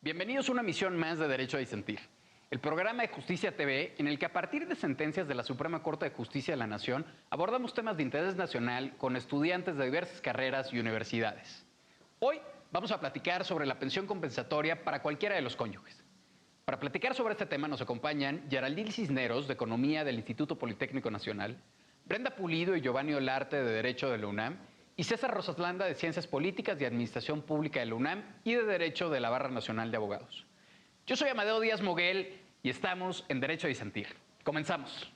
Bienvenidos a una emisión más de Derecho a Disentir, el programa de Justicia TV en el que a partir de sentencias de la Suprema Corte de Justicia de la Nación abordamos temas de interés nacional con estudiantes de diversas carreras y universidades. Hoy vamos a platicar sobre la pensión compensatoria para cualquiera de los cónyuges. Para platicar sobre este tema nos acompañan Geraldine Cisneros, de Economía del Instituto Politécnico Nacional, Brenda Pulido y Giovanni Olarte, de Derecho de la UNAM, y César Rosaslanda, de Ciencias Políticas y Administración Pública de la UNAM y de Derecho de la Barra Nacional de Abogados. Yo soy Amadeo Díaz Moguel y estamos en Derecho a Disentir. Comenzamos.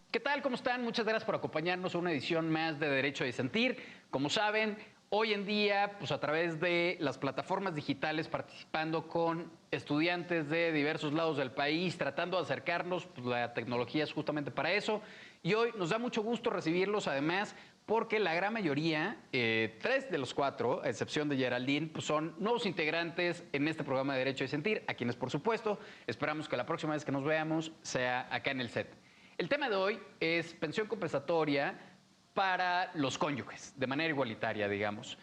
¿Qué tal? ¿Cómo están? Muchas gracias por acompañarnos a una edición más de Derecho a Disentir. Como saben, hoy en día, pues a través de las plataformas digitales, participando con estudiantes de diversos lados del país, tratando de acercarnos, pues la tecnología es justamente para eso. Y hoy nos da mucho gusto recibirlos, además, porque la gran mayoría, 3 de los 4, a excepción de Geraldine, pues son nuevos integrantes en este programa de Derecho a Disentir, a quienes, por supuesto, esperamos que la próxima vez que nos veamos sea acá en el set. El tema de hoy es pensión compensatoria para los cónyuges, de manera igualitaria, digamos.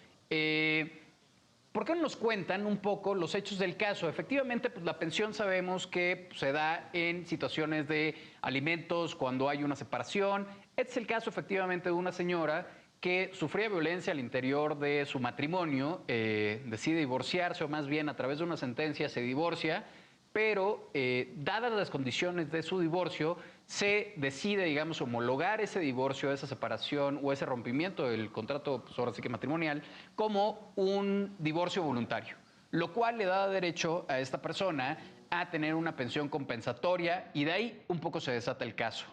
¿Por qué no nos cuentan un poco los hechos del caso? Efectivamente, pues la pensión sabemos que se da en situaciones de alimentos, cuando hay una separación. Este es el caso, efectivamente, de una señora que sufría violencia al interior de su matrimonio, decide divorciarse, o más bien a través de una sentencia se divorcia, pero dadas las condiciones de su divorcio, se decide, digamos, homologar ese divorcio, esa separación o ese rompimiento del contrato, pues ahora sí que matrimonial, como un divorcio voluntario, lo cual le da derecho a esta persona a tener una pensión compensatoria y de ahí un poco se desata el caso.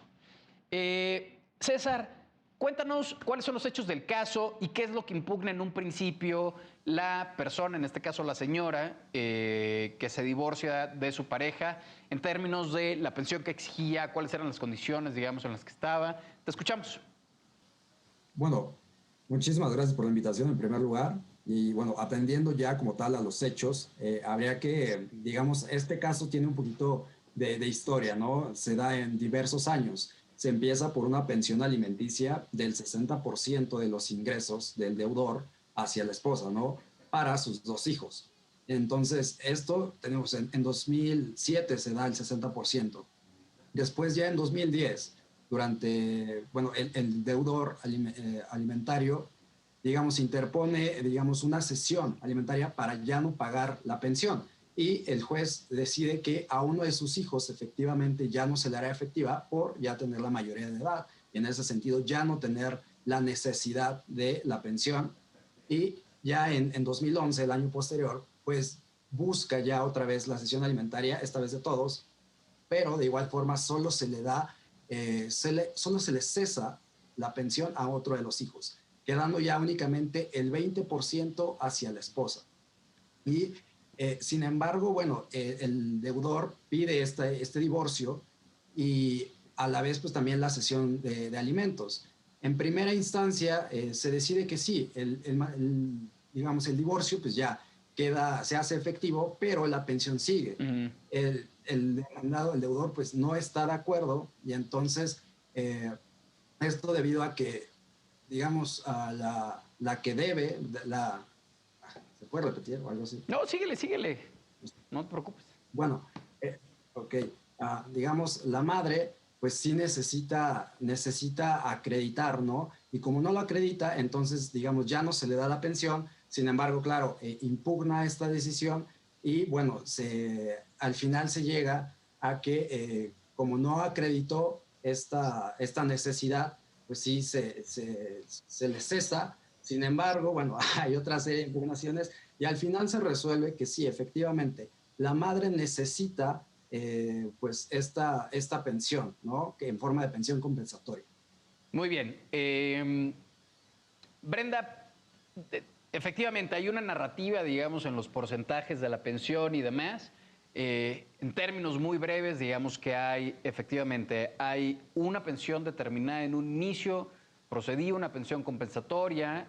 César, cuéntanos cuáles son los hechos del caso y qué es lo que impugna en un principio la persona, en este caso la señora, que se divorcia de su pareja, en términos de la pensión que exigía, cuáles eran las condiciones, digamos, en las que estaba. Te escuchamos. Bueno, muchísimas gracias por la invitación en primer lugar. Y bueno, atendiendo ya como tal a los hechos, habría que, digamos, este caso tiene un poquito de historia, ¿no? Se da en diversos años. Se empieza por una pensión alimenticia del 60% de los ingresos del deudor hacia la esposa, ¿no? Para sus dos hijos. Entonces, esto tenemos en 2007 se da el 60%. Después ya en 2010, durante, bueno, el deudor alimentario, digamos, interpone, digamos, una cesión alimentaria para ya no pagar la pensión. Y el juez decide que a uno de sus hijos efectivamente ya no se le hará efectiva por ya tener la mayoría de edad. Y en ese sentido ya no tener la necesidad de la pensión. Y ya en 2011, el año posterior, pues busca ya otra vez la cesión alimentaria, esta vez de todos, pero de igual forma solo se le da, solo se le cesa la pensión a otro de los hijos, quedando ya únicamente el 20% hacia la esposa. Y sin embargo, bueno, el deudor pide este divorcio y a la vez pues también la cesión de alimentos. En primera instancia se decide que sí, digamos, el divorcio pues ya queda, se hace efectivo, pero la pensión sigue. El demandado, el deudor, pues no está de acuerdo y entonces esto debido a que, digamos, a la que debe, ¿se puede repetir o algo así? No, síguele, síguele. No te preocupes. Bueno, ok, digamos, la madre pues sí necesita acreditar, ¿no? Y como no lo acredita, entonces, digamos, ya no se le da la pensión. Sin embargo, claro, impugna esta decisión y, bueno, al final se llega a que, como no acreditó esta necesidad, pues sí se le cesa. Sin embargo, bueno, hay otra serie de impugnaciones y al final se resuelve que sí, efectivamente, la madre necesita pues esta pensión, ¿no? Que en forma de pensión compensatoria. Muy bien. Brenda, efectivamente hay una narrativa, digamos, en los porcentajes de la pensión y demás, En términos muy breves, digamos que efectivamente, hay una pensión determinada en un inicio, procedía una pensión compensatoria,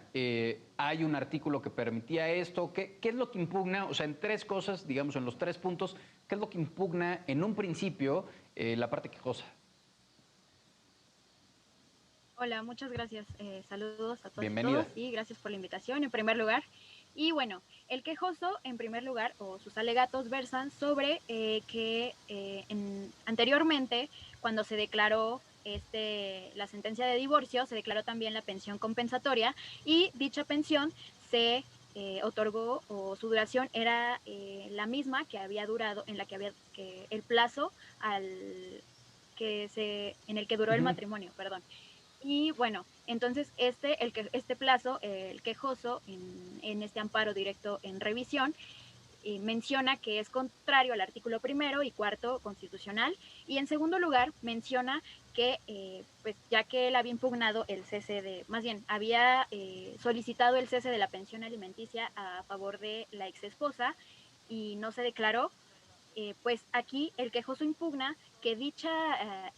hay un artículo que permitía esto. ¿Qué es lo que impugna? O sea, en tres cosas, digamos, en los tres puntos, ¿qué es lo que impugna en un principio la parte quejosa? Hola, muchas gracias. Saludos a todas y Bienvenida. todos y gracias por la invitación en primer lugar. Y bueno, el quejoso en primer lugar o sus alegatos versan sobre que anteriormente cuando se declaró la sentencia de divorcio, se declaró también la pensión compensatoria y dicha pensión se otorgó o su duración era la misma que había durado, en la que había que el plazo en el que duró el matrimonio, perdón. Y bueno, entonces este plazo, el quejoso en este amparo directo en revisión, menciona que es contrario al artículo primero y cuarto constitucional, y en segundo lugar menciona que pues ya que él había impugnado el cese más bien había solicitado el cese de la pensión alimenticia a favor de la ex esposa y no se declaró, pues aquí el quejoso impugna que dicha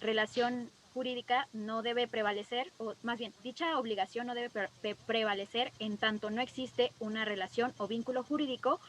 relación jurídica no debe prevalecer, o más bien, dicha obligación no debe prevalecer en tanto no existe una relación o vínculo jurídico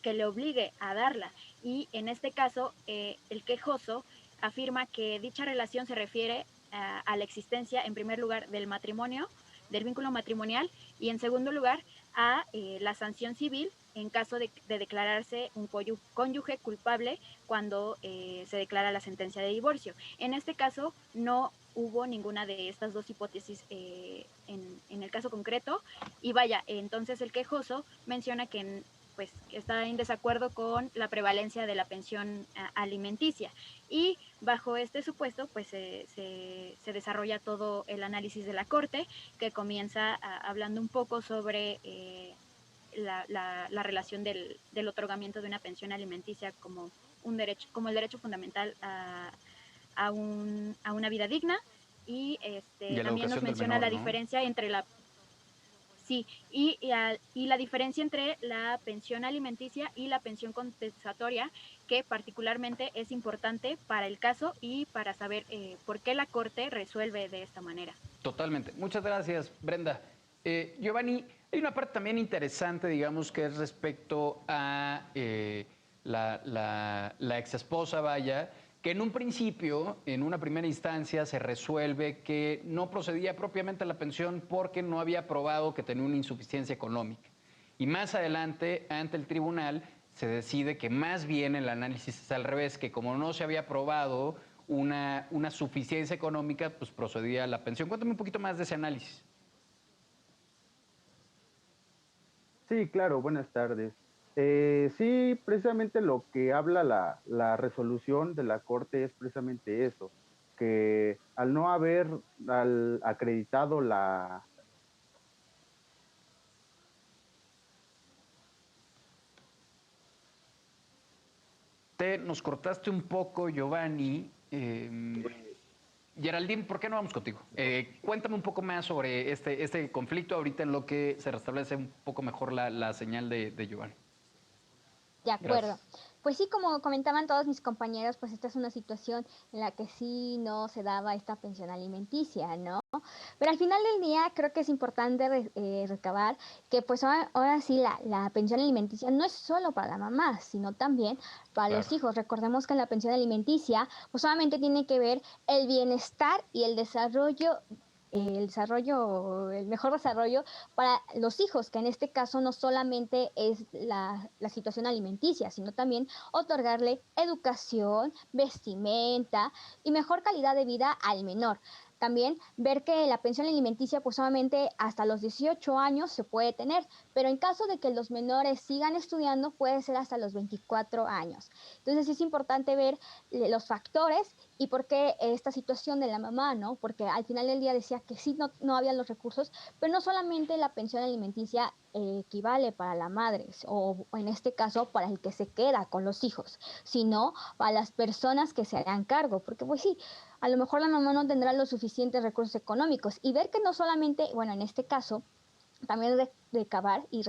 que le obligue a darla. Y en este caso, el quejoso afirma que dicha relación se refiere a la existencia, en primer lugar, del matrimonio, del vínculo matrimonial, y en segundo lugar, a la sanción civil en caso de declararse un cónyuge culpable cuando se declara la sentencia de divorcio. En este caso, no hubo ninguna de estas dos hipótesis en el caso concreto, y vaya, entonces el quejoso menciona que pues está en desacuerdo con la prevalencia de la pensión alimenticia, y bajo este supuesto pues se desarrolla todo el análisis de la Corte, que comienza hablando un poco sobre la relación del otorgamiento de una pensión alimenticia como un derecho, como el derecho fundamental a una vida digna, y Y a la también nos educación del menciona menor, la ¿no? diferencia entre la diferencia entre la pensión alimenticia y la pensión compensatoria, que particularmente es importante para el caso y para saber por qué la Corte resuelve de esta manera. Totalmente. Muchas gracias, Brenda. Giovanni, hay una parte también interesante, digamos, que es respecto a la exesposa, vaya, que en un principio, en una primera instancia, se resuelve que no procedía propiamente a la pensión porque no había probado que tenía una insuficiencia económica. Y más adelante, ante el tribunal, se decide que más bien el análisis es al revés, que como no se había probado una suficiencia económica, pues procedía a la pensión. Cuéntame un poquito más de ese análisis. Sí, claro, buenas tardes. Sí, precisamente lo que habla la resolución de la Corte es precisamente eso, que al no haber acreditado la... Nos cortaste un poco, Giovanni. Geraldine, ¿por qué no vamos contigo? Cuéntame un poco más sobre este conflicto ahorita en lo que se restablece un poco mejor la señal de Giovanni. De acuerdo. Gracias. Pues sí, como comentaban todos mis compañeros, pues esta es una situación en la que sí no se daba esta pensión alimenticia, ¿no? Pero al final del día creo que es importante recabar que pues ahora sí la pensión alimenticia no es solo para la mamá, sino también para Claro. los hijos. Recordemos que la pensión alimenticia pues solamente tiene que ver el bienestar y el mejor desarrollo para los hijos, que en este caso no solamente es la situación alimenticia, sino también otorgarle educación, vestimenta y mejor calidad de vida al menor. También ver que la pensión alimenticia pues solamente hasta los 18 años se puede tener, pero en caso de que los menores sigan estudiando puede ser hasta los 24 años. Entonces es importante ver los factores y por qué esta situación de la mamá, ¿no? Porque al final del día decía que sí, no había los recursos, pero no solamente la pensión alimenticia equivale para la madre, o en este caso para el que se queda con los hijos, sino para las personas que se harán cargo, porque pues sí, a lo mejor la mamá no tendrá los suficientes recursos económicos y ver que no solamente, bueno, en este caso, también recabar y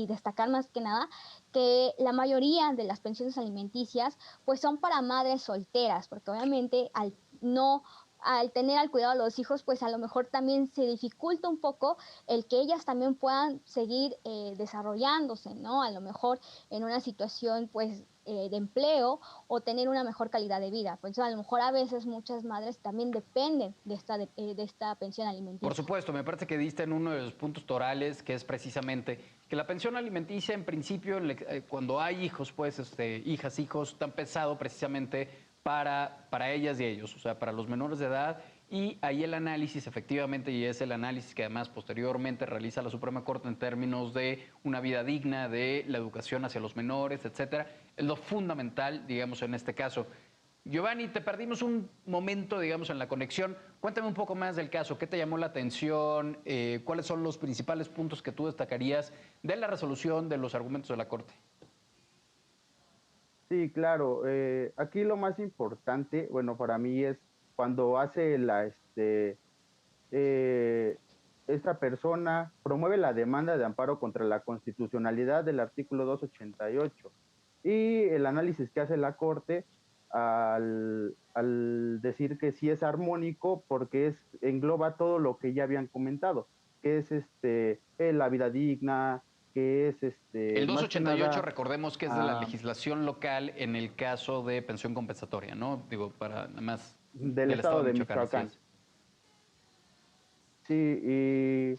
destacar más que nada que la mayoría de las pensiones alimenticias pues son para madres solteras, porque obviamente al tener al cuidado de los hijos, pues a lo mejor también se dificulta un poco el que ellas también puedan seguir desarrollándose, ¿no? A lo mejor en una situación pues de empleo o tener una mejor calidad de vida. Pues a lo mejor a veces muchas madres también dependen de esta pensión Por alimenticia. supuesto, me parece que diste en uno de los puntos torales, que es precisamente que la pensión alimenticia, en principio, cuando hay hijos, pues, hijas, hijos, tan pesado precisamente para ellas y ellos, o sea, para los menores de edad. Y ahí el análisis, efectivamente, y es el análisis que además posteriormente realiza la Suprema Corte en términos de una vida digna, de la educación hacia los menores, etcétera, es lo fundamental, digamos, en este caso. Giovanni, te perdimos un momento, digamos, en la conexión. Cuéntame un poco más del caso. ¿Qué te llamó la atención? ¿Cuáles son los principales puntos que tú destacarías de la resolución de los argumentos de la Corte? Sí, claro. Aquí lo más importante, bueno, para mí es cuando hace eh, esta persona promueve la demanda de amparo contra la constitucionalidad del artículo 288 y el análisis que hace la Corte al decir que sí es armónico porque engloba todo lo que ya habían comentado, que es la vida digna, que es El más que 288, nada recordemos que es de la legislación local en el caso de pensión compensatoria, ¿no? Digo, para nada más del del estado estado de de Michoacán, así Michoacán. es. Sí, y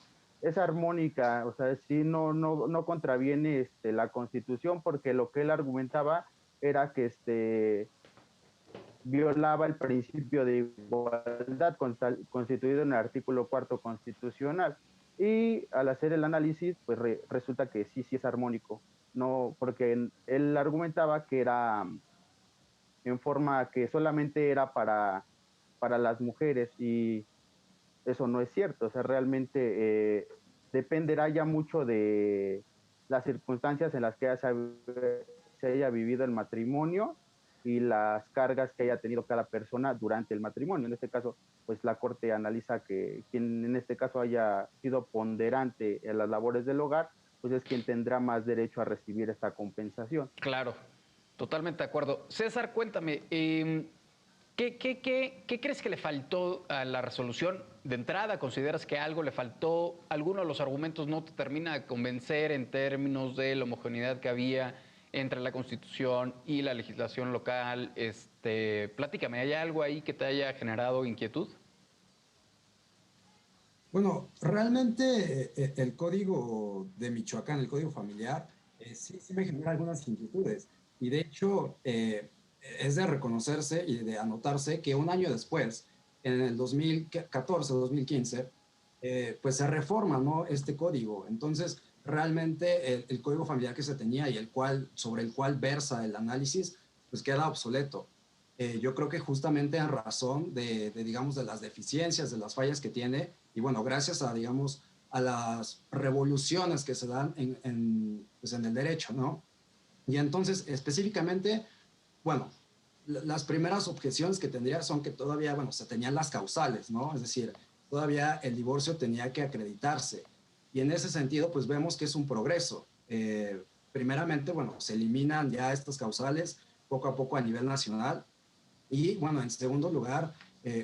es armónica, o sea, sí no contraviene la Constitución porque lo que él argumentaba era que violaba el principio de igualdad constituido en el artículo cuarto constitucional. Y al hacer el análisis, pues resulta que sí es armónico, no, porque él argumentaba que era en forma que solamente era para las mujeres y eso no es cierto, o sea, realmente dependerá ya mucho de las circunstancias en las que se haya vivido el matrimonio y las cargas que haya tenido cada persona durante el matrimonio. En este caso, pues la Corte analiza que quien en este caso haya sido ponderante en las labores del hogar, pues es quien tendrá más derecho a recibir esta compensación. Claro, totalmente de acuerdo. César, cuéntame, ¿qué crees que le faltó a la resolución? De entrada, ¿consideras que algo le faltó? ¿Alguno de los argumentos no te termina de convencer en términos de la homogeneidad que había entre la Constitución y la legislación local? Platícame, ¿hay algo ahí que te haya generado inquietud? Bueno, realmente el código de Michoacán, el código familiar, sí me genera algunas inquietudes. Y de hecho, es de reconocerse y de anotarse que un año después, en el 2014-2015, pues se reforma, ¿no?, este código. Entonces, realmente el código familiar que se tenía y sobre el cual versa el análisis, pues queda obsoleto. Yo creo que justamente en razón digamos, de las deficiencias, de las fallas que tiene, y bueno, gracias a, digamos, a las revoluciones que se dan pues en el derecho, ¿no? Y entonces, específicamente, bueno, las primeras objeciones que tendría son que todavía, bueno, se tenían las causales, ¿no? Es decir, todavía el divorcio tenía que acreditarse. Y en ese sentido, pues vemos que es un progreso. Primeramente, bueno, se eliminan ya estas causales poco a poco a nivel nacional. Y bueno, en segundo lugar,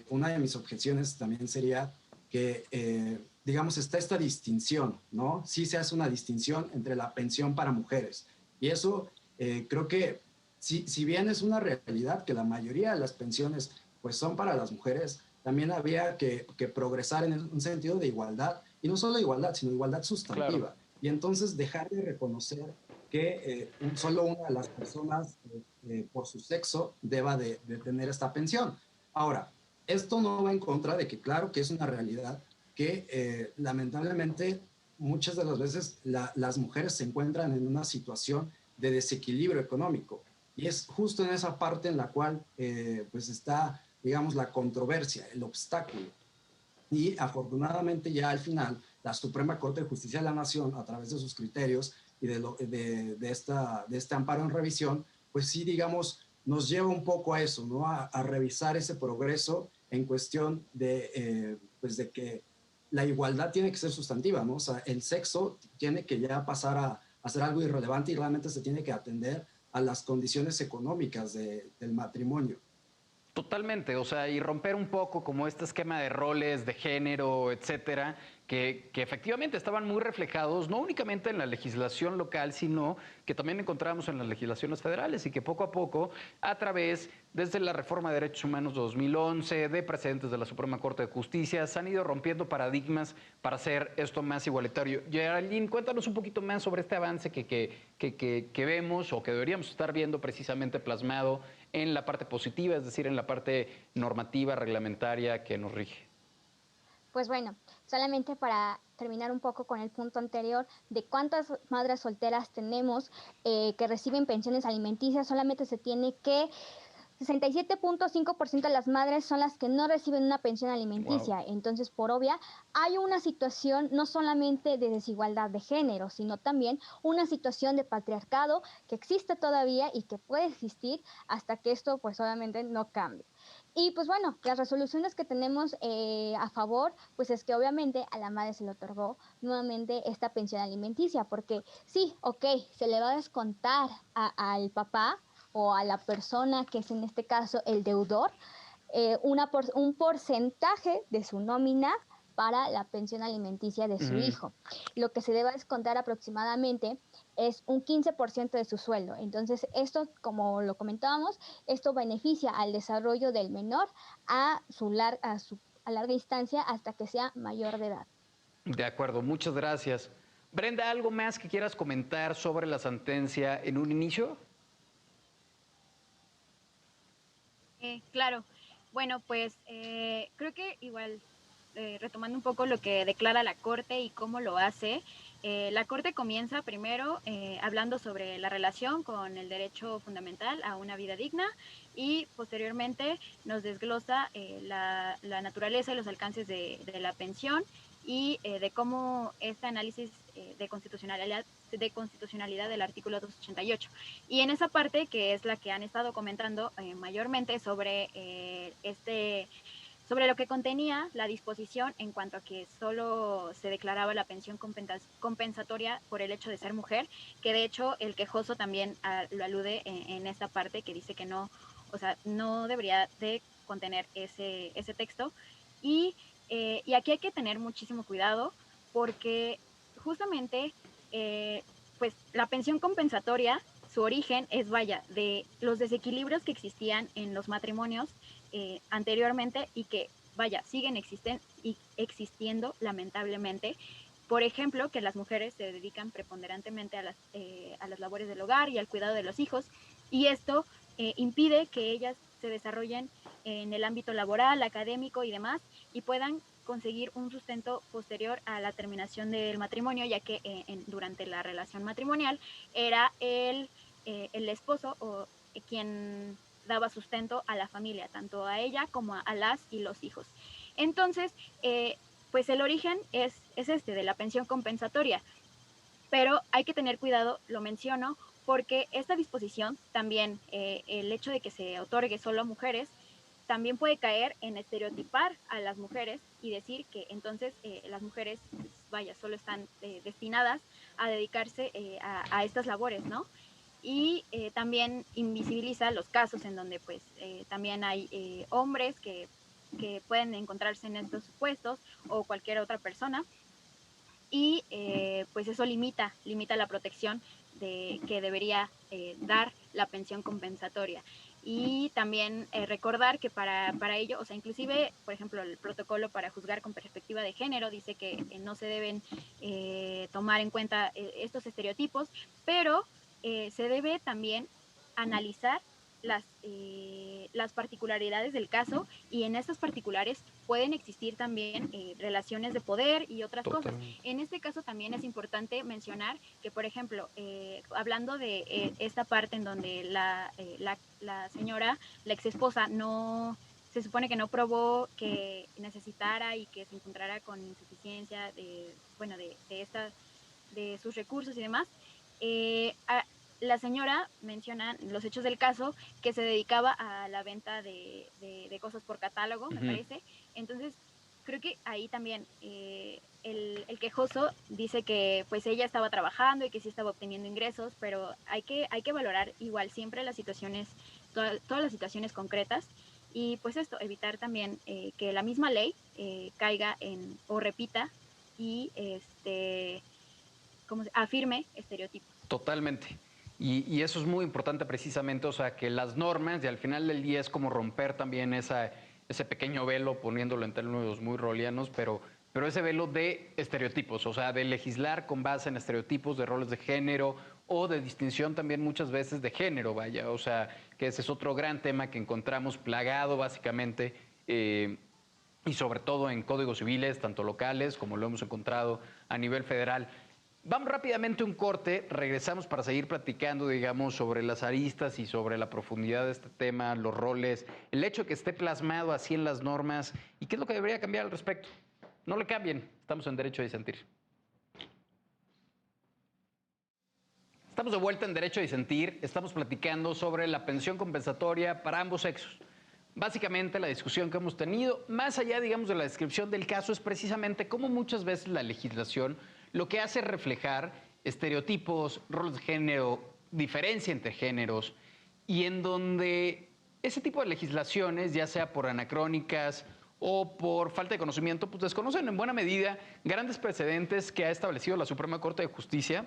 una de mis objeciones también sería que, digamos, está esta distinción, ¿no? Sí se hace una distinción entre la pensión para mujeres. Y eso creo que, si bien es una realidad que la mayoría de las pensiones pues son para las mujeres, también había que progresar en un sentido de igualdad, y no solo igualdad, sino igualdad Claro. sustantiva. Y entonces dejar de reconocer que solo una de las personas por su sexo deba de tener esta pensión. Ahora, esto no va en contra de que claro que es una realidad que lamentablemente muchas de las veces las mujeres se encuentran en una situación de desequilibrio económico, y es justo en esa parte en la cual pues está, digamos, la controversia, el obstáculo. Y afortunadamente ya al final la Suprema Corte de Justicia de la Nación, a través de sus criterios y de este amparo en revisión, pues sí, digamos, nos lleva un poco a eso, ¿no? A revisar ese progreso en cuestión pues de que la igualdad tiene que ser sustantiva, ¿no? O sea, el sexo tiene que ya pasar a ser algo irrelevante y realmente se tiene que atender a las condiciones económicas del matrimonio. Totalmente, o sea, y romper un poco como este esquema de roles, de género, etcétera, que efectivamente estaban muy reflejados, no únicamente en la legislación local, sino que también encontramos en las legislaciones federales y que poco a poco, a través, desde la reforma de derechos humanos de 2011, de precedentes de la Suprema Corte de Justicia, se han ido rompiendo paradigmas para hacer esto más igualitario. Geraldine, cuéntanos un poquito más sobre este avance que vemos o que deberíamos estar viendo precisamente plasmado en la parte positiva, es decir, en la parte normativa, reglamentaria que nos rige. Pues bueno, solamente para terminar un poco con el punto anterior de cuántas madres solteras tenemos que reciben pensiones alimenticias, solamente se tiene que 67.5% de las madres son las que no reciben una pensión alimenticia. Wow. Entonces, por obvia, hay una situación no solamente de desigualdad de género, sino también una situación de patriarcado que existe todavía y que puede existir hasta que esto, pues obviamente, no cambie. Y pues bueno, las resoluciones que tenemos a favor, pues es que obviamente a la madre se le otorgó nuevamente esta pensión alimenticia, porque sí, ok, se le va a descontar al papá o a la persona que es en este caso el deudor, un porcentaje de su nómina para la pensión alimenticia de su hijo. Lo que se debe descontar aproximadamente es un 15% de su sueldo. Entonces, esto, como lo comentábamos, esto beneficia al desarrollo del menor a larga instancia hasta que sea mayor de edad. De acuerdo, muchas gracias. Brenda, ¿algo más que quieras comentar sobre la sentencia en un inicio? Claro, bueno, pues creo que igual, retomando un poco lo que declara la Corte y cómo lo hace, la Corte comienza primero hablando sobre la relación con el derecho fundamental a una vida digna y posteriormente nos desglosa la naturaleza y los alcances de la pensión y de cómo este análisis de constitucionalidad del artículo 288. Y en esa parte, que es la que han estado comentando mayormente sobre lo que contenía la disposición en cuanto a que solo se declaraba la pensión compensatoria por el hecho de ser mujer, que de hecho el quejoso también lo alude en esta parte, que dice que no, o sea, no debería de contener ese texto. Y aquí hay que tener muchísimo cuidado porque justamente pues la pensión compensatoria, su origen es, vaya, de los desequilibrios que existían en los matrimonios anteriormente y que, vaya, siguen existiendo lamentablemente. Por ejemplo, que las mujeres se dedican preponderantemente a las labores del hogar y al cuidado de los hijos, y esto impide que ellas se desarrollen en el ámbito laboral, académico y demás, y puedan conseguir un sustento posterior a la terminación del matrimonio, ya que durante la relación matrimonial era el esposo o quien daba sustento a la familia, tanto a ella como a las y los hijos. Entonces, pues el origen es este, de la pensión compensatoria, pero hay que tener cuidado, lo menciono, porque esta disposición también, el hecho de que se otorgue solo a mujeres, también puede caer en estereotipar a las mujeres y decir que entonces las mujeres, pues, vaya, solo están destinadas a dedicarse a estas labores, ¿no? Y también invisibiliza los casos en donde pues también hay hombres que pueden encontrarse en estos puestos o cualquier otra persona y pues eso limita la protección que debería dar la pensión compensatoria. Y también recordar que para ello, o sea, inclusive, por ejemplo, el protocolo para juzgar con perspectiva de género dice que no se deben tomar en cuenta estos estereotipos, pero se debe también analizar las particularidades del caso, y en estas particulares pueden existir también relaciones de poder y otras cosas. En este caso también es importante mencionar que, por ejemplo, hablando de esta parte en donde la señora, la ex esposa, no se supone que no probó que necesitara y que se encontrara con insuficiencia de sus recursos y demás, la señora menciona los hechos del caso que se dedicaba a la venta de cosas por catálogo, me parece. Entonces, creo que ahí también el quejoso dice que pues ella estaba trabajando y que sí estaba obteniendo ingresos, pero hay que valorar igual siempre las situaciones, todas las situaciones concretas y pues esto, evitar también que la misma ley caiga en o repita y como afirme estereotipos. Totalmente. Y eso es muy importante precisamente, o sea, que las normas, y al final del día es como romper también ese pequeño velo, poniéndolo en términos muy rolianos, pero ese velo de estereotipos, o sea, de legislar con base en estereotipos de roles de género o de distinción también muchas veces de género, vaya, o sea, que ese es otro gran tema que encontramos plagado básicamente. Y sobre todo en códigos civiles, tanto locales como lo hemos encontrado a nivel federal. Vamos rápidamente a un corte, regresamos para seguir platicando, digamos, sobre las aristas y sobre la profundidad de este tema, los roles, el hecho de que esté plasmado así en las normas y qué es lo que debería cambiar al respecto. No le cambien, estamos en Derecho a Disentir. Estamos de vuelta en Derecho a Disentir, estamos platicando sobre la pensión compensatoria para ambos sexos. Básicamente la discusión que hemos tenido, más allá, digamos, de la descripción del caso, es precisamente cómo muchas veces la legislación lo que hace es reflejar estereotipos, roles de género, diferencia entre géneros, y en donde ese tipo de legislaciones, ya sea por anacrónicas o por falta de conocimiento, pues desconocen en buena medida grandes precedentes que ha establecido la Suprema Corte de Justicia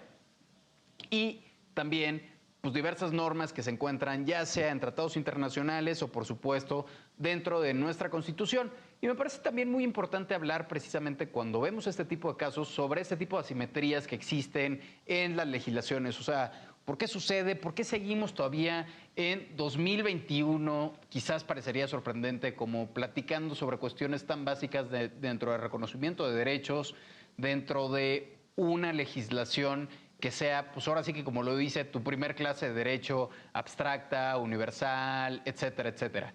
y también pues, diversas normas que se encuentran ya sea en tratados internacionales o por supuesto dentro de nuestra Constitución. Y me parece también muy importante hablar precisamente cuando vemos este tipo de casos sobre este tipo de asimetrías que existen en las legislaciones. O sea, ¿por qué sucede? ¿Por qué seguimos todavía en 2021? Quizás parecería sorprendente como platicando sobre cuestiones tan básicas dentro del reconocimiento de derechos, dentro de una legislación que sea, pues ahora sí que como lo dice, tu primer clase de derecho abstracta, universal, etcétera, etcétera.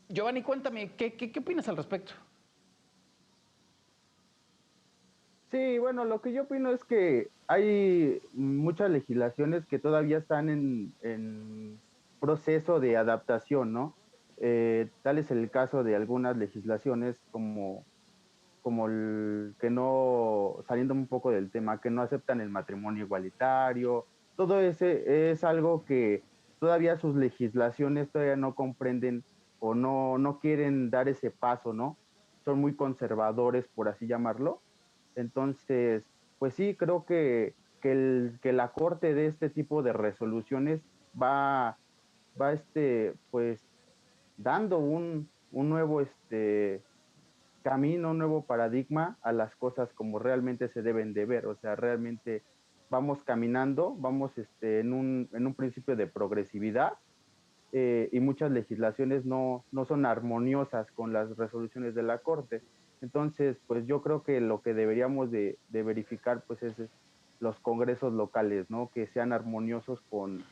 Giovanni, cuéntame, ¿qué opinas al respecto? Sí, bueno, lo que yo opino es que hay muchas legislaciones que todavía están en proceso de adaptación, ¿no? Tal es el caso de algunas legislaciones como el que no, saliendo un poco del tema, que no aceptan el matrimonio igualitario, todo ese es algo que todavía sus legislaciones todavía no comprenden o no quieren dar ese paso, ¿no? Son muy conservadores, por así llamarlo. Entonces, pues sí, creo que la Corte de este tipo de resoluciones va, va pues, dando un nuevo, camino, un nuevo paradigma a las cosas como realmente se deben de ver. O sea, realmente vamos caminando, vamos en un principio de progresividad y muchas legislaciones no son armoniosas con las resoluciones de la Corte. Entonces, pues yo creo que lo que deberíamos de verificar pues es los congresos locales, ¿no? Que sean armoniosos con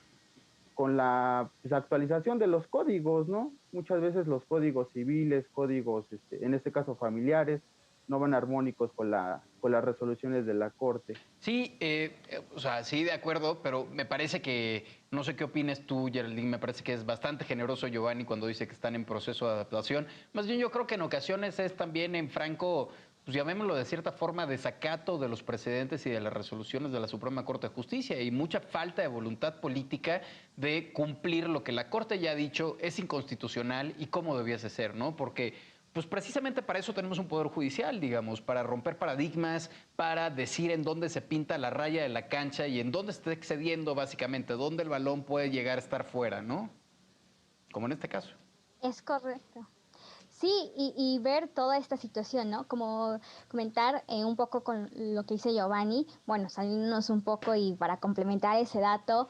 la pues, actualización de los códigos, ¿no? Muchas veces los códigos civiles, códigos, en este caso familiares, no van armónicos con las resoluciones de la Corte. Sí, o sea, sí, de acuerdo, pero me parece que, no sé qué opines tú, Geraldine, me parece que es bastante generoso Giovanni cuando dice que están en proceso de adaptación. Más bien yo creo que en ocasiones es también en franco, pues llamémoslo de cierta forma, desacato de los precedentes y de las resoluciones de la Suprema Corte de Justicia y mucha falta de voluntad política de cumplir lo que la Corte ya ha dicho es inconstitucional y cómo debiese ser, ¿no? Porque pues precisamente para eso tenemos un poder judicial, digamos, para romper paradigmas, para decir en dónde se pinta la raya de la cancha y en dónde está excediendo básicamente, dónde el balón puede llegar a estar fuera, ¿no? Como en este caso. Es correcto. Sí, y ver toda esta situación, ¿no? Como comentar un poco con lo que dice Giovanni, bueno, salirnos un poco y para complementar ese dato,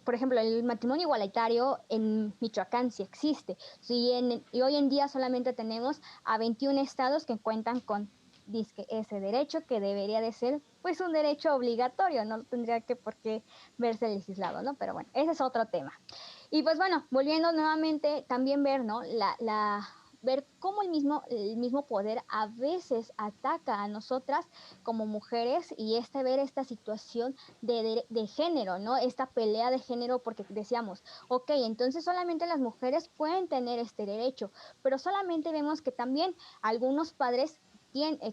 por ejemplo, el matrimonio igualitario en Michoacán sí existe, sí, y hoy en día solamente tenemos a 21 estados que cuentan con dizque, ese derecho que debería de ser pues un derecho obligatorio, no tendría que por qué verse legislado, ¿no? Pero bueno, ese es otro tema. Y pues bueno, volviendo nuevamente, también ver, ¿no? ver cómo el mismo poder a veces ataca a nosotras como mujeres y ver esta situación de género, ¿no? Esta pelea de género porque decíamos, ok, entonces solamente las mujeres pueden tener este derecho, pero solamente vemos que también algunos padres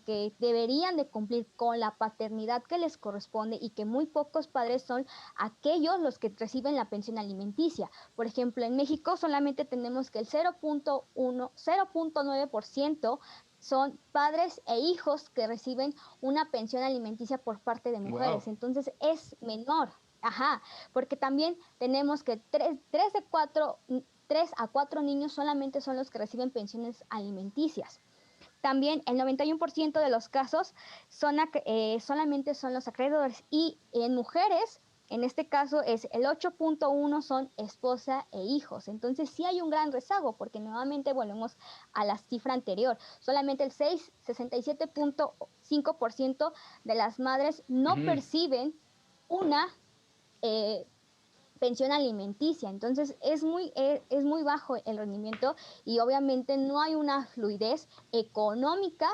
que deberían de cumplir con la paternidad que les corresponde y que muy pocos padres son aquellos los que reciben la pensión alimenticia. Por ejemplo, en México solamente tenemos que el 0.9% son padres e hijos que reciben una pensión alimenticia por parte de mujeres. Wow. Entonces es menor. Ajá, porque también tenemos que 3 a 4 niños solamente son los que reciben pensiones alimenticias. También el 91% de los casos solamente son los acreedores y en mujeres, en este caso es el 8.1 son esposa e hijos. Entonces sí hay un gran rezago porque nuevamente volvemos a la cifra anterior. Solamente el 67.5% de las madres no Ujú. perciben una eh, pensión alimenticia. Entonces es muy bajo el rendimiento y obviamente no hay una fluidez económica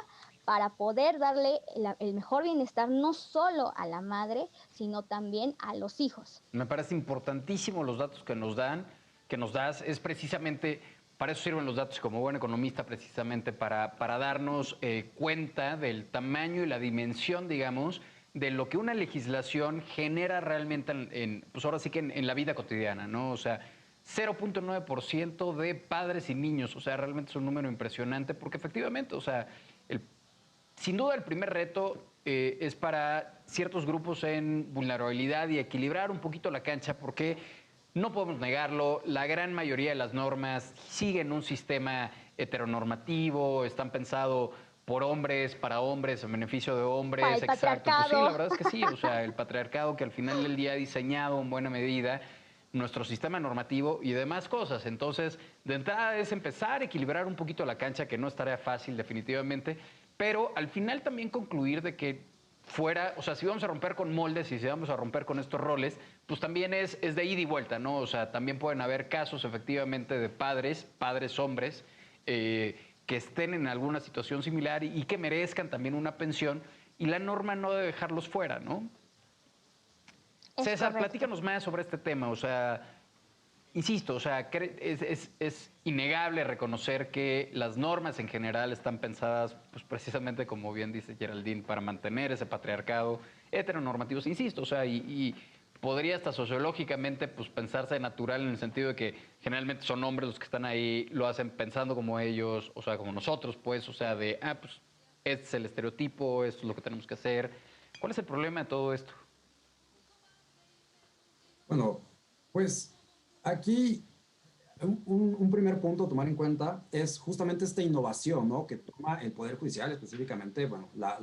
para poder darle el mejor bienestar no solo a la madre, sino también a los hijos. Me parece importantísimo los datos que nos das. Es precisamente, para eso sirven los datos como buen economista, precisamente para darnos cuenta del tamaño y la dimensión, digamos, de lo que una legislación genera realmente pues ahora sí que en la vida cotidiana, ¿no? O sea, 0.9% de padres y niños, o sea, realmente es un número impresionante porque efectivamente, o sea, el sin duda el primer reto es para ciertos grupos en vulnerabilidad y equilibrar un poquito la cancha porque no podemos negarlo, la gran mayoría de las normas siguen un sistema heteronormativo, están pensados por hombres, para hombres, en beneficio de Para hombres, el exacto. Pues sí, la patriarcado. verdad es que sí, o sea, el patriarcado que al final del día ha diseñado en buena medida nuestro sistema normativo y demás cosas. Entonces, de entrada es empezar a equilibrar un poquito la cancha, que no es tarea fácil definitivamente, pero al final también concluir de que fuera, o sea, si vamos a romper con moldes y si vamos a romper con estos roles, pues también es de ida y vuelta, ¿no? O sea, también pueden haber casos efectivamente de padres hombres, que estén en alguna situación similar y que merezcan también una pensión y la norma no debe dejarlos fuera, ¿no? Es César, correcto. platícanos más sobre este tema, o sea, insisto, o sea, es innegable reconocer que las normas en general están pensadas, pues precisamente como bien dice Geraldine, para mantener ese patriarcado heteronormativo. Insisto, o sea, y podría hasta sociológicamente pues pensarse natural en el sentido de que generalmente son hombres los que están ahí, lo hacen pensando como ellos, o sea, como nosotros, pues, o sea, pues, este es el estereotipo, esto es lo que tenemos que hacer. ¿Cuál es el problema de todo esto? Bueno, pues aquí un primer punto a tomar en cuenta es justamente esta innovación, ¿no? Que toma el Poder Judicial, específicamente, bueno, la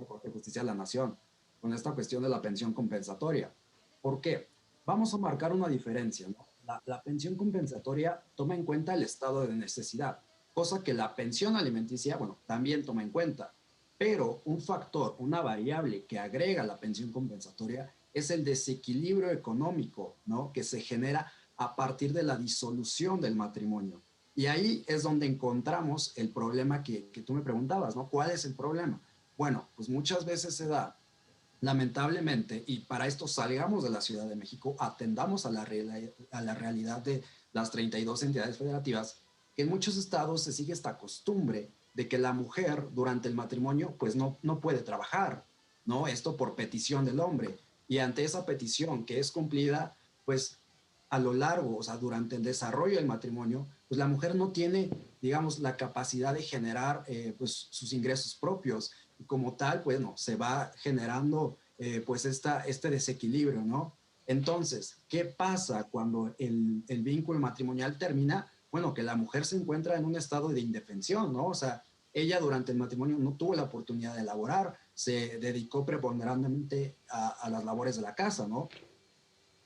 Corte de Justicia de la Nación, con esta cuestión de la pensión compensatoria. ¿Por qué? Vamos a marcar una diferencia, ¿no? La pensión compensatoria toma en cuenta el estado de necesidad, cosa que la pensión alimenticia, bueno, también toma en cuenta. Pero un factor, una variable que agrega la pensión compensatoria es el desequilibrio económico, ¿no? Que se genera a partir de la disolución del matrimonio. Y ahí es donde encontramos el problema que tú me preguntabas, ¿no? ¿Cuál es el problema? Bueno, pues muchas veces se da, lamentablemente, y para esto salgamos de la Ciudad de México, atendamos a la realidad de las 32 entidades federativas, que en muchos estados se sigue esta costumbre de que la mujer durante el matrimonio pues no puede trabajar, ¿no? Esto por petición del hombre. Y ante esa petición que es cumplida, pues a lo largo, o sea, durante el desarrollo del matrimonio, pues la mujer no tiene, digamos, la capacidad de generar pues sus ingresos propios y como tal, pues no, se va generando pues este desequilibrio, ¿no? Entonces, ¿qué pasa cuando el vínculo matrimonial termina? Bueno, que la mujer se encuentra en un estado de indefensión, ¿no? O sea, ella durante el matrimonio no tuvo la oportunidad de laborar, se dedicó preponderantemente a las labores de la casa, ¿no?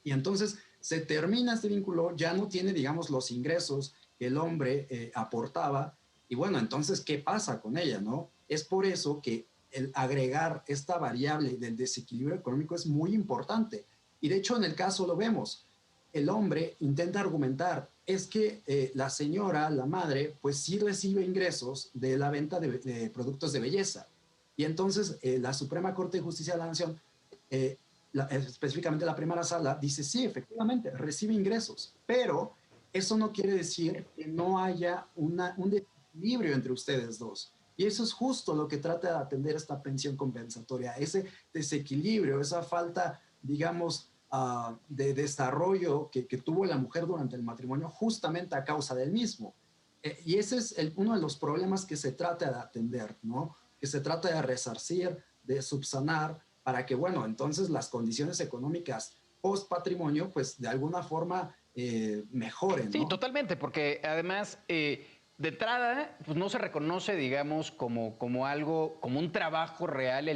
Y entonces se termina este vínculo, ya no tiene, digamos, los ingresos que el hombre aportaba. Y bueno, entonces, ¿qué pasa con ella, no? Es por eso que el agregar esta variable del desequilibrio económico es muy importante. Y de hecho, en el caso lo vemos. El hombre intenta argumentar, es que la señora, la madre, pues sí recibe ingresos de la venta de productos de belleza. Y entonces la Suprema Corte de Justicia de la Nación, específicamente la primera sala, dice, sí, efectivamente, recibe ingresos, pero eso no quiere decir que no haya un desequilibrio entre ustedes dos. Y eso es justo lo que trata de atender esta pensión compensatoria, ese desequilibrio, esa falta, digamos, de desarrollo que tuvo la mujer durante el matrimonio justamente a causa del mismo. Y ese es uno de los problemas que se trata de atender, ¿no? Que se trata de resarcir, de subsanar, para que, bueno, entonces las condiciones económicas post patrimonio, pues de alguna forma mejoren, Sí, ¿no? totalmente, porque además, de entrada, pues no se reconoce, digamos, como algo, como un trabajo real,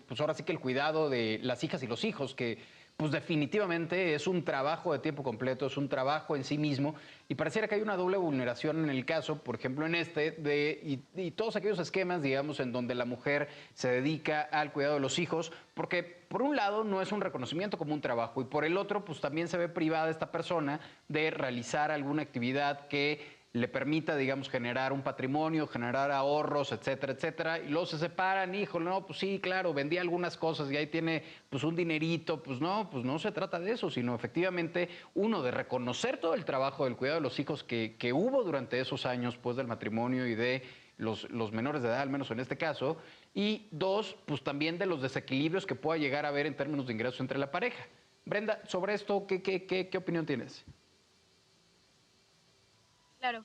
pues ahora sí que el cuidado de las hijas y los hijos, que pues definitivamente es un trabajo de tiempo completo, es un trabajo en sí mismo, y pareciera que hay una doble vulneración en el caso, por ejemplo, en y todos aquellos esquemas, digamos, en donde la mujer se dedica al cuidado de los hijos, porque por un lado no es un reconocimiento como un trabajo, y por el otro, pues también se ve privada esta persona de realizar alguna actividad que le permita, digamos, generar un patrimonio, generar ahorros, etcétera, etcétera, y luego se separan, híjole, no, pues sí, claro, vendí algunas cosas y ahí tiene pues un dinerito, pues no se trata de eso, sino efectivamente, uno, de reconocer todo el trabajo del cuidado de los hijos que hubo durante esos años, pues, del matrimonio y de los menores de edad, al menos en este caso, y dos, pues también de los desequilibrios que pueda llegar a haber en términos de ingresos entre la pareja. Brenda, sobre esto, ¿qué opinión tienes? Claro.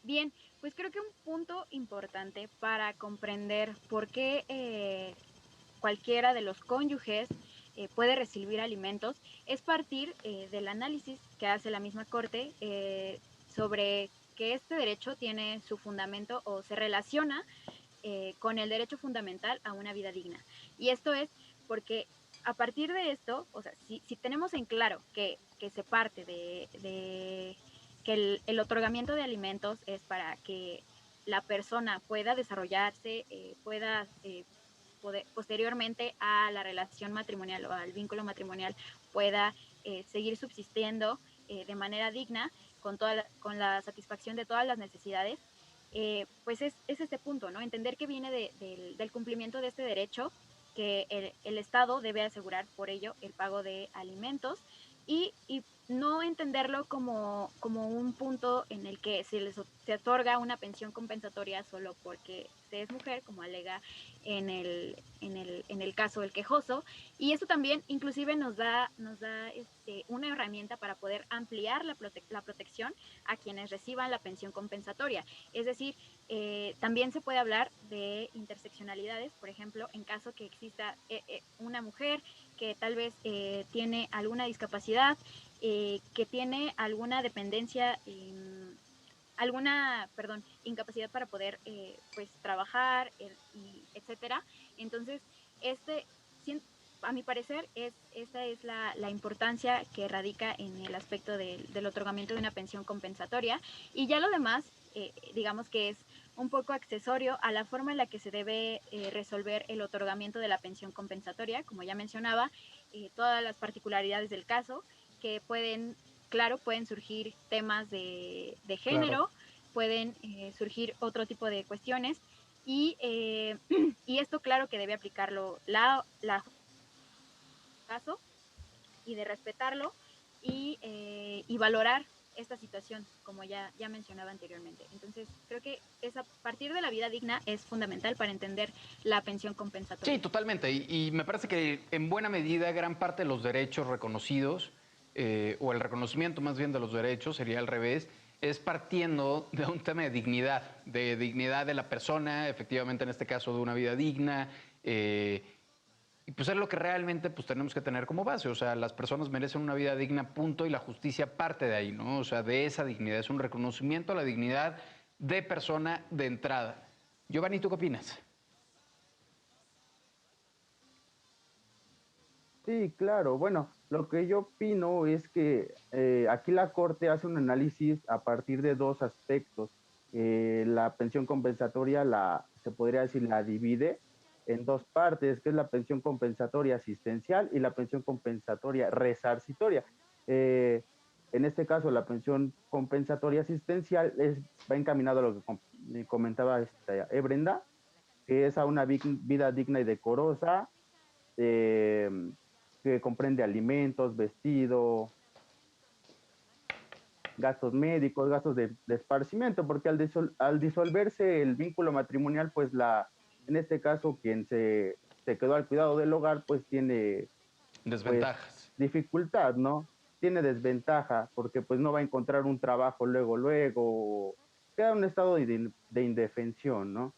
Bien, pues creo que un punto importante para comprender por qué cualquiera de los cónyuges puede recibir alimentos es partir del análisis que hace la misma Corte sobre que este derecho tiene su fundamento o se relaciona con el derecho fundamental a una vida digna. Y esto es porque a partir de esto, o sea, si tenemos en claro que se parte de que el otorgamiento de alimentos es para que la persona pueda desarrollarse, pueda posteriormente a la relación matrimonial o al vínculo matrimonial pueda seguir subsistiendo de manera digna con la satisfacción de todas las necesidades, pues es este punto, ¿no? Entender que viene del cumplimiento de este derecho, que el Estado debe asegurar por ello el pago de alimentos y no entenderlo como un punto en el que se otorga una pensión compensatoria solo porque se es mujer, como alega en el caso del quejoso. Y eso también inclusive nos da una herramienta para poder ampliar la protección a quienes reciban la pensión compensatoria. Es decir, también se puede hablar de interseccionalidades, por ejemplo, en caso que exista una mujer que tal vez tiene alguna discapacidad, que tiene alguna dependencia, incapacidad para poder pues trabajar, y etcétera. Entonces, este, a mi parecer, esta es la importancia que radica en el aspecto del otorgamiento de una pensión compensatoria. Y ya lo demás, digamos que es un poco accesorio a la forma en la que se debe resolver el otorgamiento de la pensión compensatoria, como ya mencionaba, todas las particularidades del caso, que pueden surgir temas de Claro. género, pueden surgir otro tipo de cuestiones, y y esto claro que debe aplicarlo la caso y de respetarlo y valorar esta situación, como ya mencionaba anteriormente. Entonces, creo que a partir de la vida digna es fundamental para entender la pensión Sí, compensatoria. totalmente. Y me parece que en buena medida gran parte de los derechos reconocidos, o el reconocimiento más bien de los derechos, sería al revés, es partiendo de un tema de dignidad de la persona, efectivamente en este caso de una vida digna, y pues es lo que realmente pues tenemos que tener como base. O sea, las personas merecen una vida digna, punto, y la justicia parte de ahí, ¿no? O sea, de esa dignidad. Es un reconocimiento a la dignidad de persona de entrada. Giovanni, ¿tú qué opinas? Sí, claro. Bueno, lo que yo opino es que aquí la Corte hace un análisis a partir de dos aspectos. La pensión compensatoria se podría decir, la divide en dos partes, que es la pensión compensatoria asistencial y la pensión compensatoria resarcitoria. Eh, En este caso, la pensión compensatoria asistencial va encaminado a lo que comentaba Brenda, que es a una vida digna y decorosa, eh, que comprende alimentos, vestido, gastos médicos, gastos de esparcimiento, porque al disolverse el vínculo matrimonial, pues en este caso quien se quedó al cuidado del hogar, pues tiene pues Desventajas. dificultad, ¿no? Tiene desventaja porque pues no va a encontrar un trabajo luego, queda en un estado de indefensión, ¿no?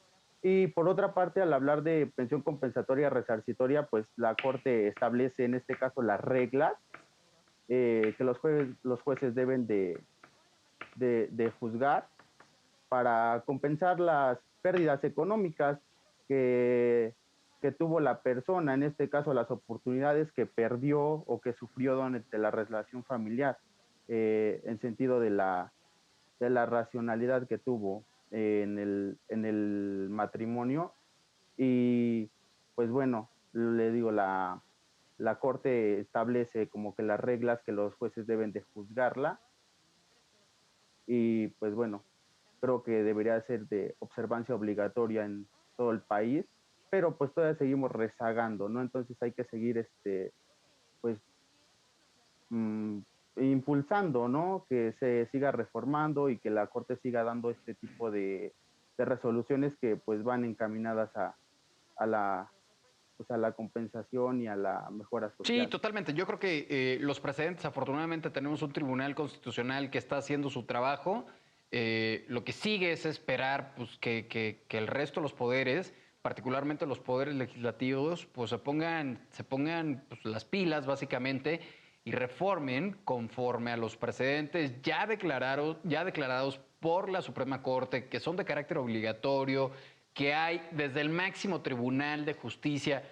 Y por otra parte, al hablar de pensión compensatoria resarcitoria, pues la Corte establece en este caso las reglas que los jueces deben de juzgar para compensar las pérdidas económicas que, que tuvo la persona, en este caso las oportunidades que perdió o que sufrió durante la relación familiar, en sentido de la racionalidad que tuvo en el matrimonio. Y pues bueno, le digo, la Corte establece como que las reglas que los jueces deben de juzgarla y pues bueno, creo que debería ser de observancia obligatoria en todo el país, pero pues todavía seguimos rezagando, ¿no? Entonces hay que seguir, pues, mmm, impulsando, ¿no? Que se siga reformando y que la Corte siga dando este tipo de resoluciones que pues van encaminadas a la, pues, a la compensación y a la mejora Sí, social. totalmente. Yo creo que los precedentes, afortunadamente tenemos un tribunal constitucional que está haciendo su trabajo. Lo que sigue es esperar pues, que el resto de los poderes, particularmente los poderes legislativos, pues se pongan pues, las pilas básicamente y reformen conforme a los precedentes ya declarados por la Suprema Corte, que son de carácter obligatorio, que hay desde el máximo tribunal de justicia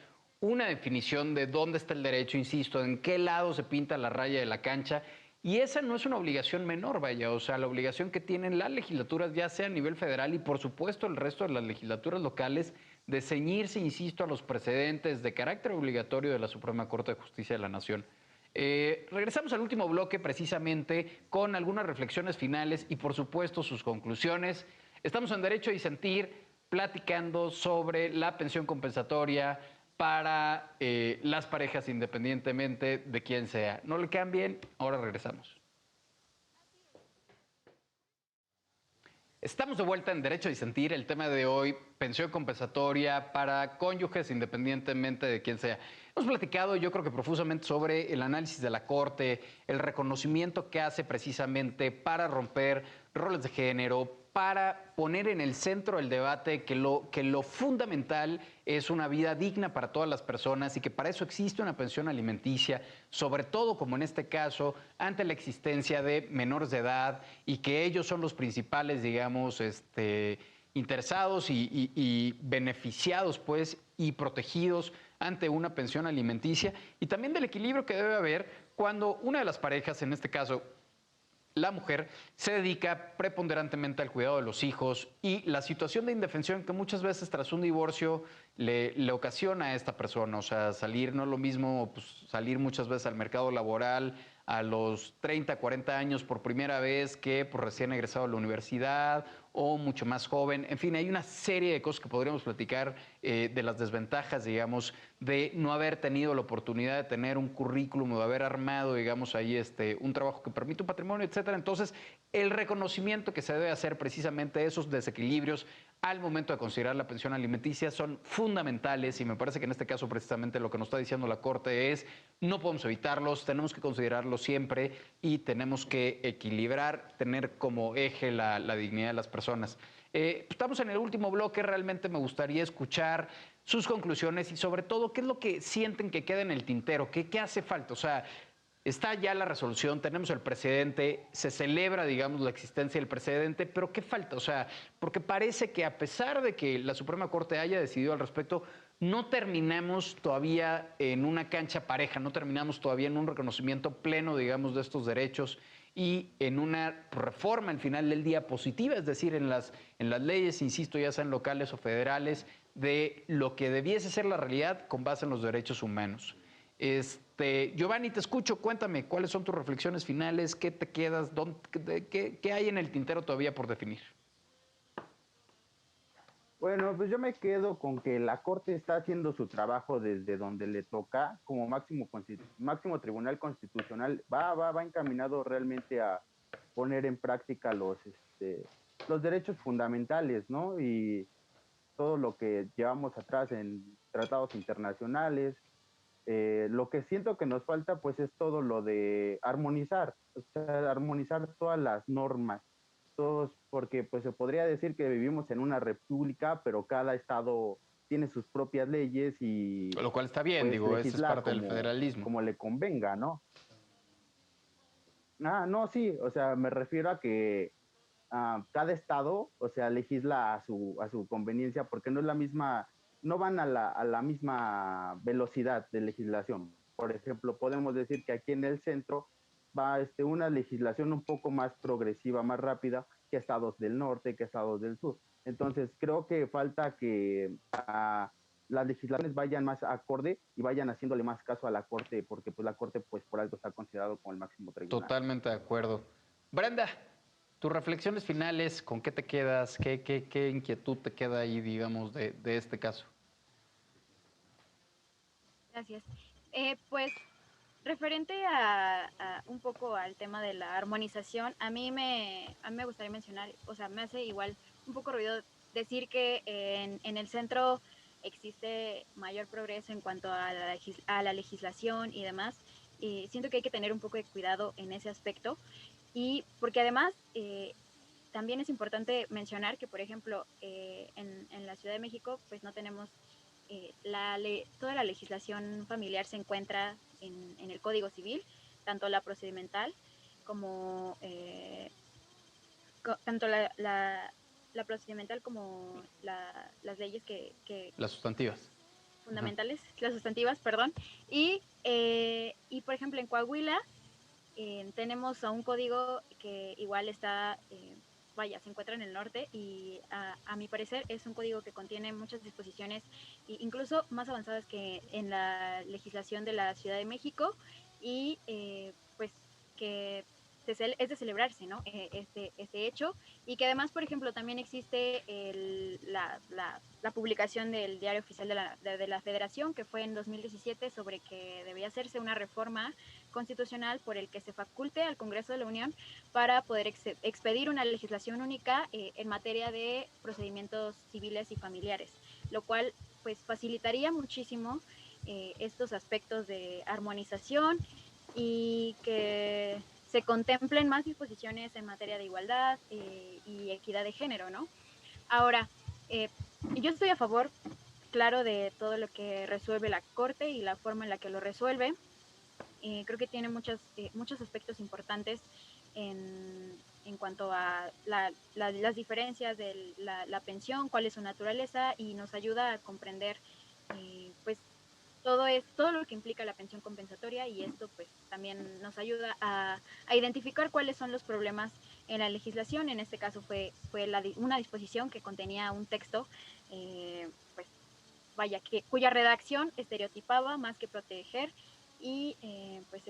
una definición de dónde está el derecho, insisto, en qué lado se pinta la raya de la cancha. Y esa no es una obligación menor, vaya, o sea, la obligación que tienen las legislaturas, ya sea a nivel federal y por supuesto el resto de las legislaturas locales, de ceñirse, insisto, a los precedentes de carácter obligatorio de la Suprema Corte de Justicia de la Nación. Regresamos al último bloque precisamente con algunas reflexiones finales y por supuesto sus conclusiones. Estamos en Derecho a Disentir platicando sobre la pensión compensatoria para las parejas independientemente de quién sea. No le cambien, ahora regresamos. Estamos de vuelta en Derecho a Disentir. El tema de hoy, pensión compensatoria para cónyuges independientemente de quién sea. Hemos platicado, yo creo que profusamente, sobre el análisis de la Corte, el reconocimiento que hace precisamente para romper roles de género, para poner en el centro del debate que lo fundamental es una vida digna para todas las personas y que para eso existe una pensión alimenticia, sobre todo como en este caso, ante la existencia de menores de edad y que ellos son los principales, digamos, interesados y beneficiados, pues, y protegidos ante una pensión alimenticia y también del equilibrio que debe haber cuando una de las parejas, en este caso, la mujer se dedica preponderantemente al cuidado de los hijos y la situación de indefensión que muchas veces tras un divorcio le ocasiona a esta persona. O sea, salir no es lo mismo, pues, salir muchas veces al mercado laboral a los 30, 40 años por primera vez que pues, recién egresado de la universidad o mucho más joven. En fin, hay una serie de cosas que podríamos platicar de las desventajas, digamos, de no haber tenido la oportunidad de tener un currículum o de haber armado, digamos, ahí un trabajo que permite un patrimonio, etcétera. Entonces, el reconocimiento que se debe hacer precisamente de esos desequilibrios al momento de considerar la pensión alimenticia son fundamentales y me parece que en este caso precisamente lo que nos está diciendo la Corte es no podemos evitarlos, tenemos que considerarlos siempre y tenemos que equilibrar, tener como eje la dignidad de las personas. Estamos en el último bloque, realmente me gustaría escuchar sus conclusiones y sobre todo qué es lo que sienten que queda en el tintero, qué hace falta, o sea, está ya la resolución, tenemos el precedente, se celebra, digamos, la existencia del precedente, pero ¿qué falta? O sea, porque parece que a pesar de que la Suprema Corte haya decidido al respecto, no terminamos todavía en una cancha pareja, no terminamos todavía en un reconocimiento pleno, digamos, de estos derechos y en una reforma al final del día positiva, es decir, en las leyes, insisto, ya sean locales o federales, de lo que debiese ser la realidad con base en los derechos humanos. Giovanni, te escucho, cuéntame, ¿cuáles son tus reflexiones finales? ¿Qué te quedas? ¿Qué hay en el tintero todavía por definir? Bueno, pues yo me quedo con que la Corte está haciendo su trabajo desde donde le toca, como máximo tribunal constitucional, va encaminado realmente a poner en práctica los derechos fundamentales, ¿no? Y todo lo que llevamos atrás en tratados internacionales. Lo que siento que nos falta, pues, es todo lo de armonizar, o sea, armonizar todas las normas, todos, porque pues se podría decir que vivimos en una república, pero cada estado tiene sus propias leyes y Lo cual está bien, pues digo, eso es legisla parte del federalismo. como le convenga, ¿no? Ah, no, sí, o sea, me refiero a que cada estado, o sea, legisla a su conveniencia, porque no es la misma, no van a la misma velocidad de legislación. Por ejemplo, podemos decir que aquí en el centro va una legislación un poco más progresiva, más rápida que estados del norte, que estados del sur. Entonces, creo que falta que las legislaciones vayan más acorde y vayan haciéndole más caso a la Corte, porque pues la Corte pues por algo está considerado como el máximo tribunal. Totalmente de acuerdo. Brenda, tus reflexiones finales, ¿con qué te quedas? ¿Qué inquietud te queda ahí, digamos, de este caso? Gracias. Pues referente un poco al tema de la armonización, a mí me gustaría mencionar, o sea, me hace igual un poco ruido decir que en el centro existe mayor progreso en cuanto a la legislación y demás. Y siento que hay que tener un poco de cuidado en ese aspecto. Y porque además también es importante mencionar que, por ejemplo, en la Ciudad de México, pues no tenemos toda la legislación familiar se encuentra en el Código Civil, tanto la procedimental como tanto la procedimental como las leyes Las sustantivas. fundamentales, las sustantivas, perdón. Y por ejemplo, en Coahuila tenemos a un código que igual está, vaya, se encuentra en el norte y a mi parecer es un código que contiene muchas disposiciones, incluso más avanzadas que en la legislación de la Ciudad de México y pues que es de celebrarse, ¿no? Este hecho y que además, por ejemplo, también existe la publicación del Diario Oficial de la Federación que fue en 2017 sobre que debía hacerse una reforma constitucional por el que se faculte al Congreso de la Unión para poder expedir una legislación única en materia de procedimientos civiles y familiares, lo cual pues facilitaría muchísimo estos aspectos de armonización y que se contemplen más disposiciones en materia de igualdad y equidad de género, ¿no? Ahora, yo estoy a favor, claro, de todo lo que resuelve la Corte y la forma en la que lo resuelve. Creo que tiene muchos aspectos importantes en cuanto a las diferencias de la pensión, cuál es su naturaleza y nos ayuda a comprender pues todo lo que implica la pensión compensatoria y esto pues también nos ayuda a identificar cuáles son los problemas en la legislación. En este caso fue una disposición que contenía un texto pues vaya, cuya redacción estereotipaba más que proteger y pues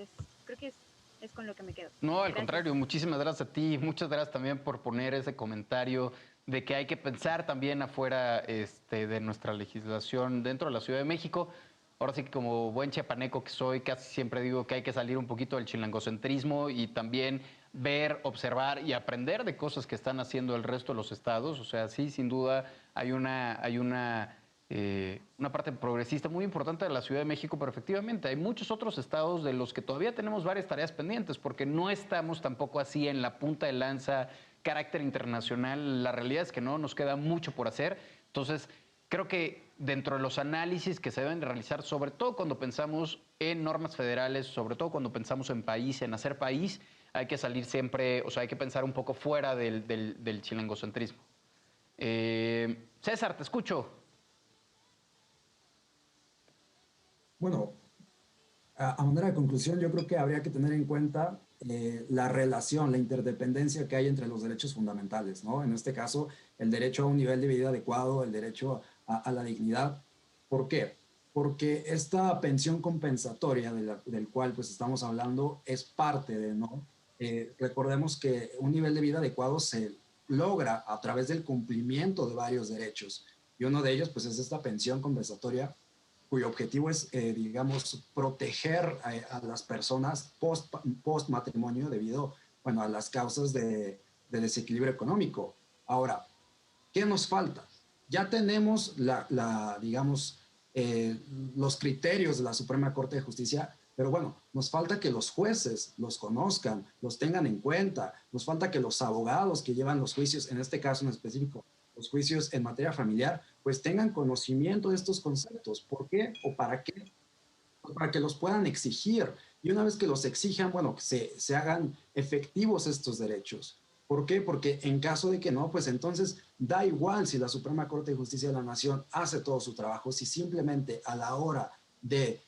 creo que es con lo que me quedo. No, al Gracias. contrario, muchísimas gracias a ti, muchas gracias también por poner ese comentario de que hay que pensar también afuera de nuestra legislación dentro de la Ciudad de México. Ahora sí que como buen chiapaneco que soy, casi siempre digo que hay que salir un poquito del chilangocentrismo y también ver, observar y aprender de cosas que están haciendo el resto de los estados. O sea, sí, sin duda hay una parte progresista muy importante de la Ciudad de México, pero efectivamente hay muchos otros estados de los que todavía tenemos varias tareas pendientes, porque no estamos tampoco así en la punta de lanza, carácter internacional. La realidad es que no, nos queda mucho por hacer. Entonces, creo que dentro de los análisis que se deben realizar, sobre todo cuando pensamos en normas federales, sobre todo cuando pensamos en país, en hacer país, hay que salir siempre, o sea, hay que pensar un poco fuera del chilangocentrismo. César, te escucho. Bueno, a manera de conclusión, yo creo que habría que tener en cuenta la relación, la interdependencia que hay entre los derechos fundamentales, ¿no? En este caso, el derecho a un nivel de vida adecuado, el derecho a la dignidad. ¿Por qué? porque esta pensión compensatoria del cual pues estamos hablando es parte de, ¿no? Recordemos que un nivel de vida adecuado se logra a través del cumplimiento de varios derechos y uno de ellos pues es esta pensión compensatoria cuyo objetivo es, digamos, proteger a las personas post matrimonio debido, bueno, a las causas de desequilibrio económico. Ahora, ¿qué nos falta? Ya tenemos digamos, los criterios de la Suprema Corte de Justicia, pero bueno, nos falta que los jueces los conozcan, los tengan en cuenta, nos falta que los abogados que llevan los juicios, en este caso en específico, los juicios en materia familiar, pues tengan conocimiento de estos conceptos. ¿Por qué o para qué? Para que los puedan exigir. Y una vez que los exijan, bueno, que se hagan efectivos estos derechos. ¿Por qué? Porque en caso de que no, pues entonces da igual si la Suprema Corte de Justicia de la Nación hace todo su trabajo, si simplemente a la hora de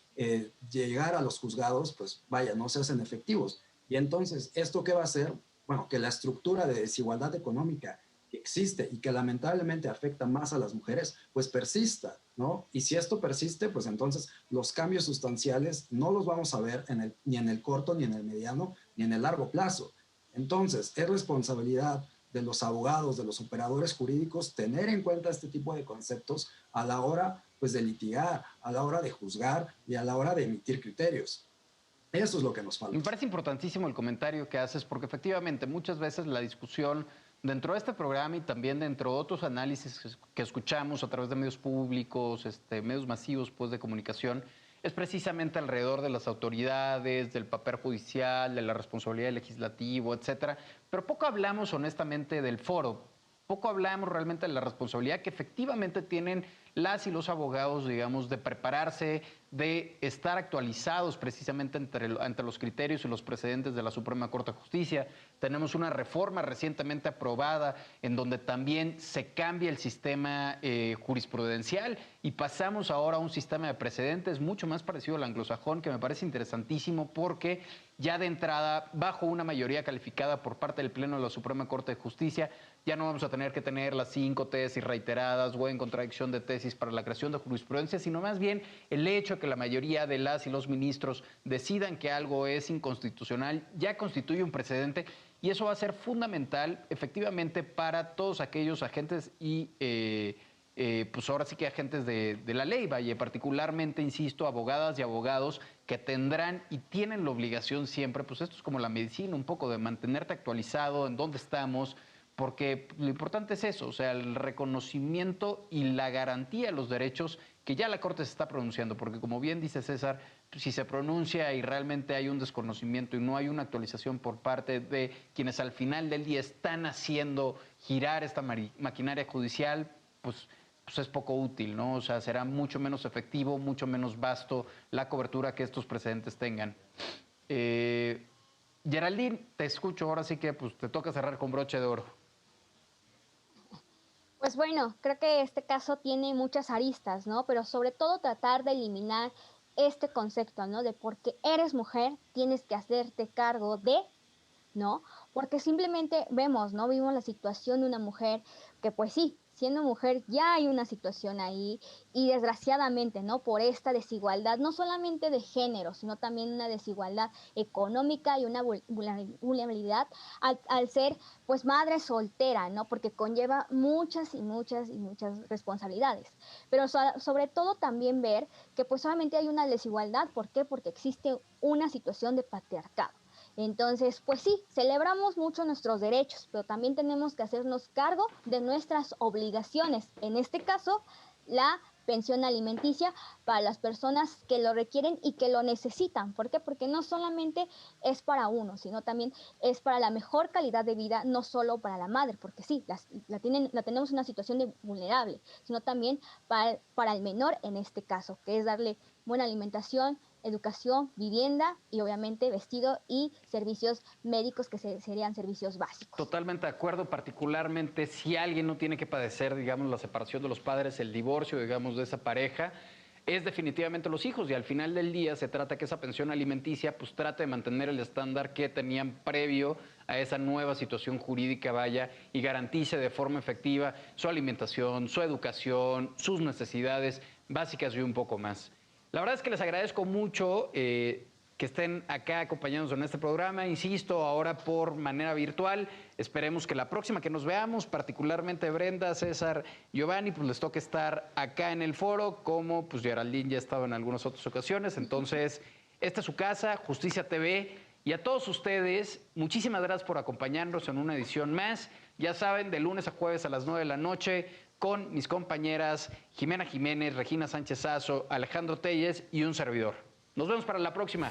llegar a los juzgados, pues vaya, no se hacen efectivos. Y entonces, ¿esto qué va a hacer? Bueno, que la estructura de desigualdad económica que existe y que lamentablemente afecta más a las mujeres, pues persista, ¿no? Y si esto persiste, pues entonces los cambios sustanciales no los vamos a ver ni en el corto, ni en el mediano, ni en el largo plazo. Entonces, es responsabilidad de los abogados, de los operadores jurídicos, tener en cuenta este tipo de conceptos a la hora, pues, de litigar, a la hora de juzgar y a la hora de emitir criterios. Eso es lo que nos falta. Me parece importantísimo el comentario que haces porque efectivamente muchas veces la discusión dentro de este programa y también dentro de otros análisis que escuchamos a través de medios públicos, medios masivos pues, de comunicación, es precisamente alrededor de las autoridades, del papel judicial, de la responsabilidad del legislativo, etcétera. Pero poco hablamos honestamente del foro, poco hablamos realmente de la responsabilidad que efectivamente tienen las y los abogados, digamos, de prepararse, de estar actualizados precisamente ante los criterios y los precedentes de la Suprema Corte de Justicia. Tenemos una reforma recientemente aprobada en donde también se cambia el sistema jurisprudencial y pasamos ahora a un sistema de precedentes mucho más parecido al anglosajón, que me parece interesantísimo porque ya de entrada, bajo una mayoría calificada por parte del Pleno de la Suprema Corte de Justicia, ya no vamos a tener que tener las 5 tesis reiteradas o en contradicción de tesis para la creación de jurisprudencia, sino más bien el hecho de que la mayoría de las y los ministros decidan que algo es inconstitucional ya constituye un precedente y eso va a ser fundamental efectivamente para todos aquellos agentes y pues ahora sí que agentes de la ley, vaya, particularmente, insisto, abogadas y abogados que tendrán y tienen la obligación siempre, pues esto es como la medicina, un poco de mantenerte actualizado en dónde estamos, porque lo importante es eso, o sea, el reconocimiento y la garantía de los derechos que ya la Corte se está pronunciando, porque como bien dice César, si se pronuncia y realmente hay un desconocimiento y no hay una actualización por parte de quienes al final del día están haciendo girar esta maquinaria judicial, pues es poco útil, ¿no? O sea, será mucho menos efectivo, mucho menos vasto la cobertura que estos precedentes tengan. Geraldine, te escucho, ahora sí que pues, te toca cerrar con broche de oro. Pues bueno, creo que este caso tiene muchas aristas, ¿no? Pero sobre todo tratar de eliminar este concepto, ¿no? De porque eres mujer, tienes que hacerte cargo de, ¿no? Porque simplemente vemos, ¿no? Vimos la situación de una mujer que pues sí, siendo mujer ya hay una situación ahí y desgraciadamente, ¿no? Por esta desigualdad, no solamente de género, sino también una desigualdad económica y una vulnerabilidad al ser pues madre soltera, ¿no? Porque conlleva muchas y muchas y muchas responsabilidades. Pero sobre todo también ver que pues solamente hay una desigualdad, ¿por qué? Porque existe una situación de patriarcado. Entonces, pues sí, celebramos mucho nuestros derechos, pero también tenemos que hacernos cargo de nuestras obligaciones. En este caso, la pensión alimenticia para las personas que lo requieren y que lo necesitan. ¿Por qué? Porque no solamente es para uno, sino también es para la mejor calidad de vida, no solo para la madre, porque sí, la tenemos en una situación de vulnerable, sino también para el menor en este caso, que es darle buena alimentación, educación, vivienda y obviamente vestido y servicios médicos que serían servicios básicos. Totalmente de acuerdo, particularmente si alguien no tiene que padecer, digamos, la separación de los padres, el divorcio, digamos, de esa pareja, es definitivamente los hijos y al final del día se trata que esa pensión alimenticia pues trate de mantener el estándar que tenían previo a esa nueva situación jurídica, vaya, y garantice de forma efectiva su alimentación, su educación, sus necesidades básicas y un poco más. La verdad es que les agradezco mucho que estén acá acompañándonos en este programa. Insisto, ahora por manera virtual. Esperemos que la próxima que nos veamos, particularmente Brenda, César, Giovanni, pues les toque estar acá en el foro, como pues Geraldine ya ha estado en algunas otras ocasiones. Entonces, esta es su casa, Justicia TV. Y a todos ustedes, muchísimas gracias por acompañarnos en una edición más. Ya saben, de lunes a jueves a las 9 de la noche, con mis compañeras Jimena Jiménez, Regina Sánchez Sazo, Alejandro Telles y un servidor. Nos vemos para la próxima.